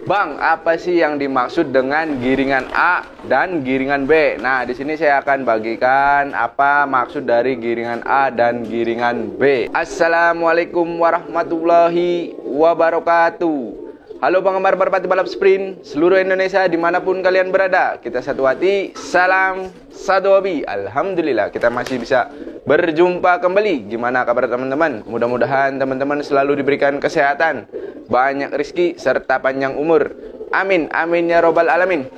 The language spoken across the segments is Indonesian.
Bang, apa sih yang dimaksud dengan giringan A dan giringan B? Nah, di sini saya akan bagikan apa maksud dari giringan A dan giringan B. Assalamualaikum warahmatullahi wabarakatuh. Halo penggemar merpati balap sprint seluruh Indonesia dimanapun kalian berada. Kita satu hati, salam satu hobi. Alhamdulillah kita masih bisa berjumpa kembali. Gimana kabar teman-teman? Mudah-mudahan teman-teman selalu diberikan kesehatan, banyak rezeki serta panjang umur. Amin, amin ya robbal alamin.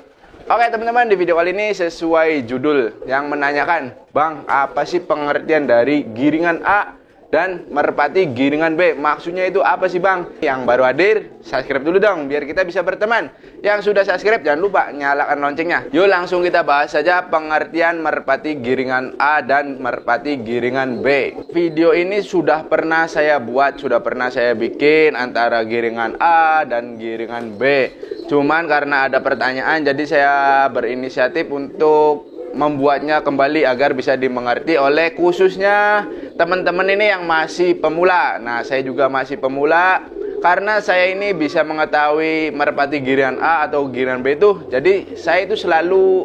Oke teman-teman, di video kali ini sesuai judul yang menanyakan, Bang, apa sih pengertian dari giringan A dan merpati giringan B? Maksudnya itu apa sih bang? Yang baru hadir, subscribe dulu dong biar kita bisa berteman. Yang sudah subscribe jangan lupa nyalakan loncengnya. Yuk langsung kita bahas saja pengertian merpati giringan A dan merpati giringan B. Video ini sudah pernah saya buat, sudah pernah saya bikin antara giringan A dan giringan B. Cuman karena ada pertanyaan jadi saya berinisiatif untuk membuatnya kembali agar bisa dimengerti oleh khususnya teman-teman ini yang masih pemula. Nah, saya juga masih pemula karena saya ini bisa mengetahui merpati giringan A atau giringan B itu. Jadi, saya itu selalu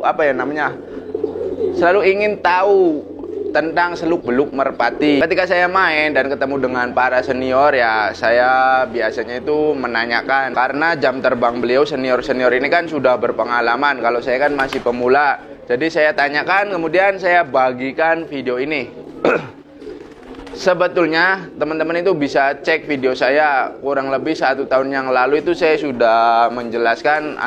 selalu ingin tahu tentang seluk-beluk merpati. Ketika saya main dan ketemu dengan para senior ya, saya biasanya itu menanyakan karena jam terbang beliau senior-senior ini kan sudah berpengalaman. Kalau saya kan masih pemula. Jadi saya tanyakan, kemudian saya bagikan video ini. Sebetulnya teman-teman itu bisa cek video saya kurang lebih 1 tahun yang lalu itu saya sudah menjelaskan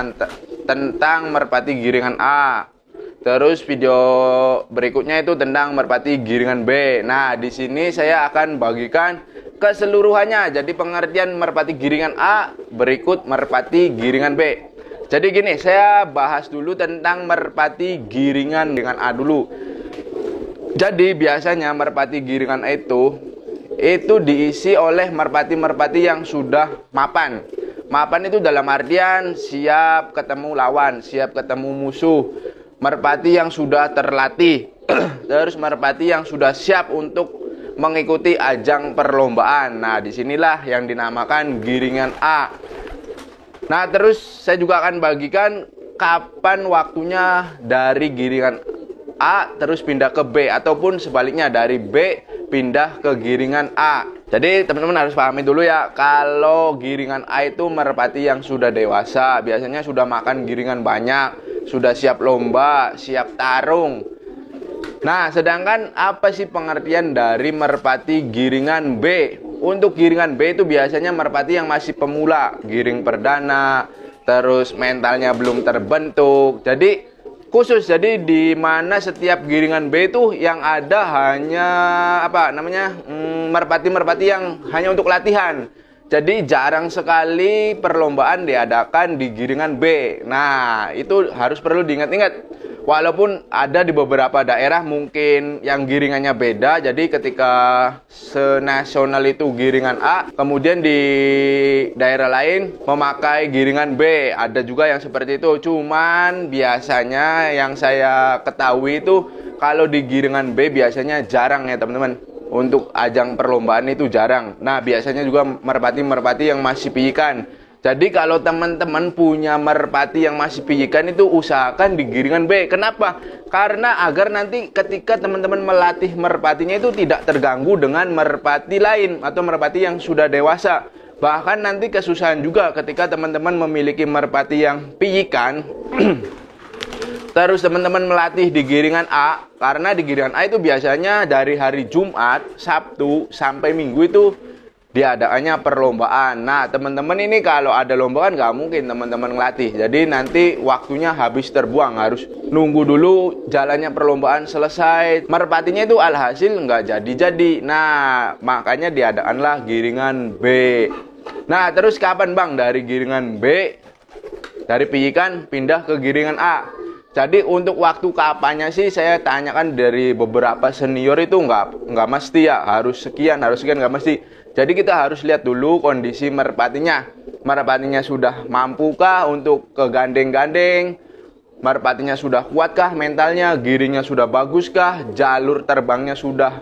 tentang merpati giringan A. Terus video berikutnya itu tentang merpati giringan B. Nah, di sini saya akan bagikan keseluruhannya. Jadi pengertian merpati giringan A berikut merpati giringan B. Jadi gini, saya bahas dulu tentang merpati giringan dengan A dulu. Jadi biasanya merpati giringan A itu diisi oleh merpati-merpati yang sudah mapan. Mapan itu dalam artian siap ketemu lawan, siap ketemu musuh. Merpati yang sudah terlatih. Terus merpati yang sudah siap untuk mengikuti ajang perlombaan. Nah, disinilah yang dinamakan giringan A. Nah, terus saya juga akan bagikan kapan waktunya dari giringan A terus pindah ke B, ataupun sebaliknya dari B pindah ke giringan A. Jadi teman-teman harus pahami dulu ya, kalau giringan A itu merpati yang sudah dewasa, biasanya sudah makan giringan banyak, sudah siap lomba, siap tarung. Nah, sedangkan apa sih pengertian dari merpati giringan B? Untuk giringan B itu biasanya merpati yang masih pemula, giring perdana, terus mentalnya belum terbentuk. Jadi khusus, jadi di mana setiap giringan B itu yang ada hanya merpati-merpati yang hanya untuk latihan. Jadi jarang sekali perlombaan diadakan di giringan B. Nah, itu harus perlu diingat-ingat. Walaupun ada di beberapa daerah mungkin yang giringannya beda. Jadi ketika senasional itu giringan A, kemudian di daerah lain memakai giringan B. Ada juga yang seperti itu. Cuman biasanya yang saya ketahui itu kalau di giringan B biasanya jarang ya teman-teman. Untuk ajang perlombaan itu jarang. Nah, biasanya juga merpati-merpati yang masih piyikan. Jadi kalau teman-teman punya merpati yang masih piyikan itu usahakan di giringan B. Kenapa? Karena agar nanti ketika teman-teman melatih merpatinya itu tidak terganggu dengan merpati lain atau merpati yang sudah dewasa. Bahkan nanti kesusahan juga ketika teman-teman memiliki merpati yang piyikan. Terus teman-teman melatih di giringan A, karena di giringan A itu biasanya dari hari Jumat, Sabtu, sampai Minggu itu diadakannya perlombaan. Nah, teman-teman ini kalau ada lomba kan nggak mungkin teman-teman ngelatih. Jadi nanti waktunya habis terbuang, harus nunggu dulu jalannya perlombaan selesai. Merpatinya itu alhasil nggak jadi-jadi. Nah, makanya diadakanlah giringan B. Nah, terus kapan bang dari giringan B, dari piyikan pindah ke giringan A? Jadi untuk waktu kapannya sih saya tanyakan dari beberapa senior itu nggak mesti ya, harus sekian nggak mesti. Jadi kita harus lihat dulu kondisi merpatinya. Merpatinya sudah mampukah untuk ke gandeng-gandeng? Merpatinya sudah kuatkah mentalnya? Giringnya sudah baguskah? Jalur terbangnya sudah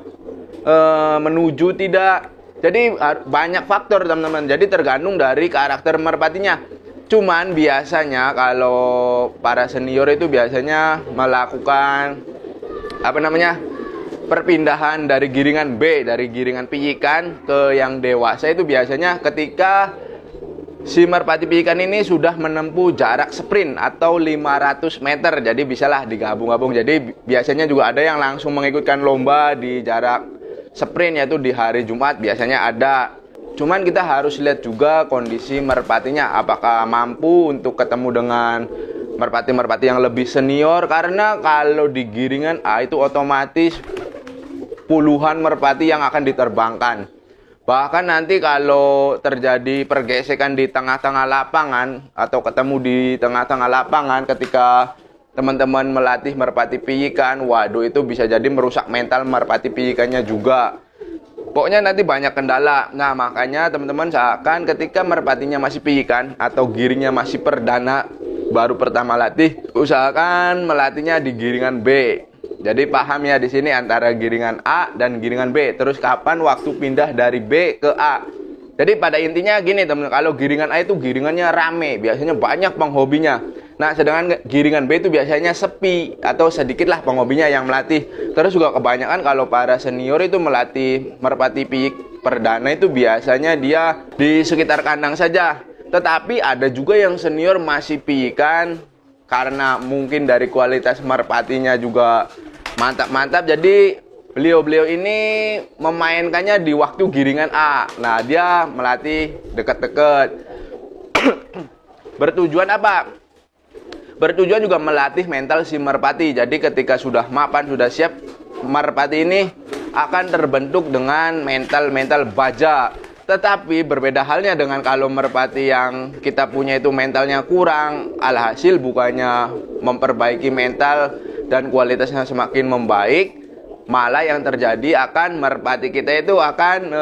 menuju tidak? Jadi banyak faktor teman-teman. Jadi tergantung dari karakter merpatinya. Cuman biasanya kalau para senior itu biasanya melakukan perpindahan dari giringan B, dari giringan piyikan ke yang dewasa itu biasanya ketika si merpati piyikan ini sudah menempuh jarak sprint atau 500 meter. Jadi bisalah digabung-gabung. Jadi biasanya juga ada yang langsung mengikutkan lomba di jarak sprint, yaitu di hari Jumat biasanya ada. Cuman kita harus lihat juga kondisi merpatinya, apakah mampu untuk ketemu dengan merpati-merpati yang lebih senior. Karena kalau di giringan A itu otomatis puluhan merpati yang akan diterbangkan. Bahkan nanti kalau terjadi pergesekan di tengah-tengah lapangan atau ketemu di tengah-tengah lapangan ketika teman-teman melatih merpati piyikan, waduh itu bisa jadi merusak mental merpati piyikannya juga. Pokoknya nanti banyak kendala. Nah, makanya teman-teman usahakan ketika merpatinya masih piyikan atau giringnya masih perdana, baru pertama latih, usahakan melatihnya di giringan B. Jadi paham ya di sini antara giringan A dan giringan B. Terus kapan waktu pindah dari B ke A. Jadi pada intinya gini teman-teman, kalau giringan A itu giringannya rame, biasanya banyak penghobinya. Nah, sedangkan giringan B itu biasanya sepi atau sedikitlah penghobinya yang melatih. Terus juga kebanyakan kalau para senior itu melatih merpati piyik perdana itu biasanya dia di sekitar kandang saja. Tetapi ada juga yang senior masih piyikan karena mungkin dari kualitas merpatinya juga mantap-mantap. Jadi beliau-beliau ini memainkannya di waktu giringan A. Nah, dia melatih dekat-dekat. Bertujuan apa? Bertujuan juga melatih mental si merpati. Jadi ketika sudah mapan, sudah siap, merpati ini akan terbentuk dengan mental baja. Tetapi berbeda halnya dengan kalau merpati yang kita punya itu mentalnya kurang, alhasil bukannya memperbaiki mental dan kualitasnya semakin membaik, malah yang terjadi akan merpati kita itu akan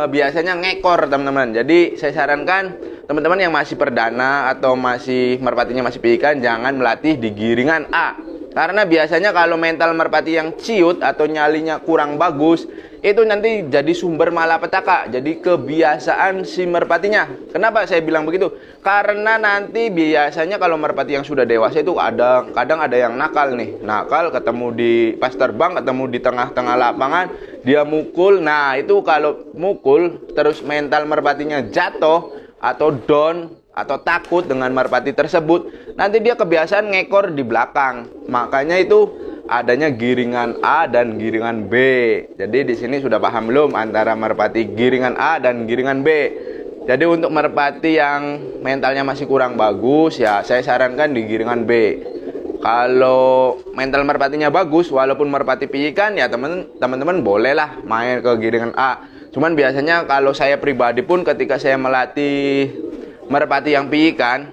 biasanya ngekor teman-teman. Jadi saya sarankan teman-teman yang masih perdana atau masih merpatinya masih piyikan, jangan melatih di giringan A. Karena biasanya kalau mental merpati yang ciut atau nyalinya kurang bagus, itu nanti jadi sumber malapetaka. Jadi kebiasaan si merpatinya. Kenapa saya bilang begitu? Karena nanti biasanya kalau merpati yang sudah dewasa itu kadang ada yang nakal nih. Nakal ketemu di pas terbang, ketemu di tengah-tengah lapangan, dia mukul. Nah, itu kalau mukul terus mental merpatinya jatuh atau down atau takut dengan merpati tersebut, nanti dia kebiasaan ngekor di belakang. Makanya itu adanya giringan A dan giringan B. Jadi di sini sudah paham belum antara merpati giringan A dan giringan B? Jadi untuk merpati yang mentalnya masih kurang bagus, ya saya sarankan di giringan B. Kalau mental merpatinya bagus, walaupun merpati piyikan, ya teman-teman bolehlah main ke giringan A. Cuman biasanya kalau saya pribadi pun ketika saya melatih merpati yang piyikan,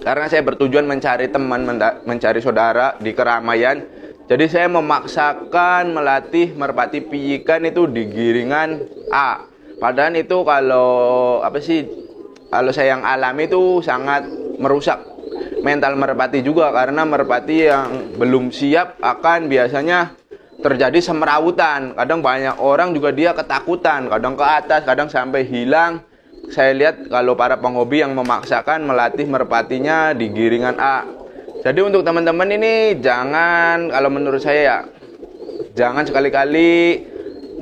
karena saya bertujuan mencari teman, mencari saudara di keramaian, jadi saya memaksakan melatih merpati piyikan itu di giringan A. Padahal itu kalau saya yang alami itu sangat merusak mental merpati juga, karena merpati yang belum siap akan biasanya terjadi semerawutan. Kadang banyak orang juga dia ketakutan, kadang ke atas, kadang sampai hilang. Saya lihat kalau para penghobi yang memaksakan melatih merpatinya di giringan A. Jadi untuk teman-teman ini jangan, kalau menurut saya ya, jangan sekali-kali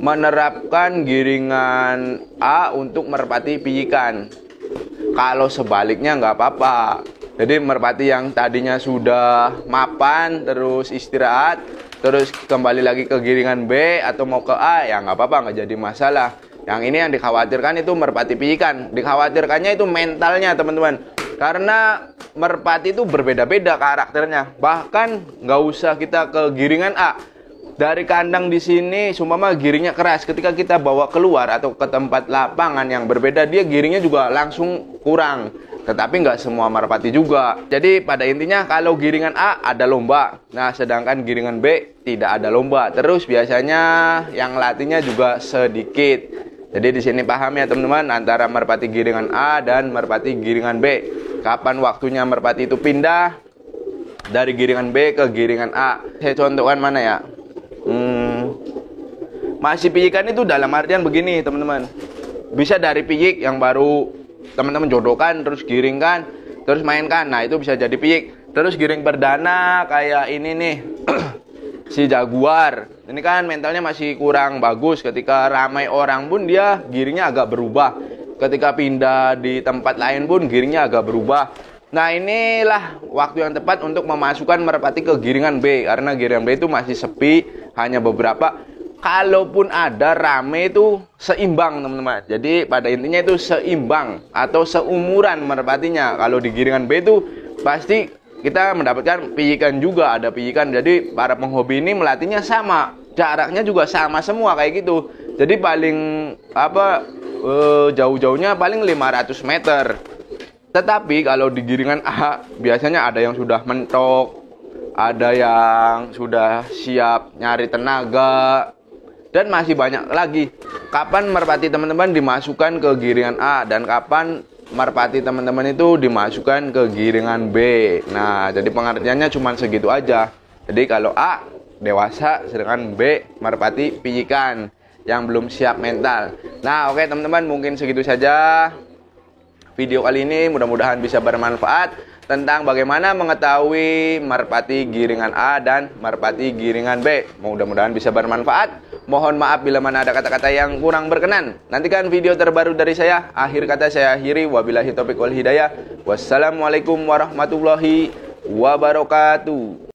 menerapkan giringan A untuk merpati piyikan. Kalau sebaliknya nggak apa-apa. Jadi merpati yang tadinya sudah mapan terus istirahat, terus kembali lagi ke giringan B atau mau ke A, ya nggak apa-apa, nggak jadi masalah. Yang ini yang dikhawatirkan itu merpati piyikan. Dikhawatirkannya itu mentalnya teman-teman. Karena merpati itu berbeda-beda karakternya. Bahkan nggak usah kita ke giringan A. Dari kandang di sini, sumpama giringnya keras. Ketika kita bawa keluar atau ke tempat lapangan yang berbeda, dia giringnya juga langsung kurang. Tetapi nggak semua merpati juga. Jadi pada intinya kalau giringan A ada lomba. Nah, sedangkan giringan B tidak ada lomba. Terus biasanya yang latihnya juga sedikit. Jadi di sini paham ya teman-teman antara merpati giringan A dan merpati giringan B. Kapan waktunya merpati itu pindah dari giringan B ke giringan A. Saya contohkan mana ya? Masih piyikan itu dalam artian begini teman-teman. Bisa dari piyik yang baru teman-teman jodohkan terus giringkan, terus mainkan. Nah, itu bisa jadi piyik. Terus giring perdana kayak ini nih. Si Jaguar. Ini kan mentalnya masih kurang bagus. Ketika ramai orang pun dia giringnya agak berubah. Ketika pindah di tempat lain pun giringnya agak berubah. Nah, inilah waktu yang tepat untuk memasukkan merpati ke giringan B. Karena giringan B itu masih sepi, hanya beberapa. Kalaupun ada rame itu seimbang, teman-teman. Jadi pada intinya itu seimbang atau seumuran merpatinya. Kalau di giringan B itu pasti kita mendapatkan piyikan juga, ada piyikan. Jadi para penghobi ini melatihnya sama. Jaraknya juga sama semua kayak gitu. Jadi paling jauh-jauhnya paling 500 meter. Tetapi kalau di giringan A biasanya ada yang sudah mentok, ada yang sudah siap nyari tenaga, dan masih banyak lagi. Kapan merpati teman-teman dimasukkan ke giringan A dan kapan merpati teman-teman itu dimasukkan ke giringan B. Nah, jadi pengertiannya cuma segitu aja. Jadi kalau A dewasa, sedangkan B merpati piyikan yang belum siap mental. Nah, oke teman-teman, mungkin segitu saja video kali ini. Mudah-mudahan bisa bermanfaat tentang bagaimana mengetahui merpati giringan A dan merpati giringan B. Mudah-mudahan bisa bermanfaat. Mohon maaf bila mana ada kata-kata yang kurang berkenan. Nantikan video terbaru dari saya. Akhir kata saya akhiri. Wabillahi taufiq wal hidayah. Wassalamualaikum warahmatullahi wabarakatuh.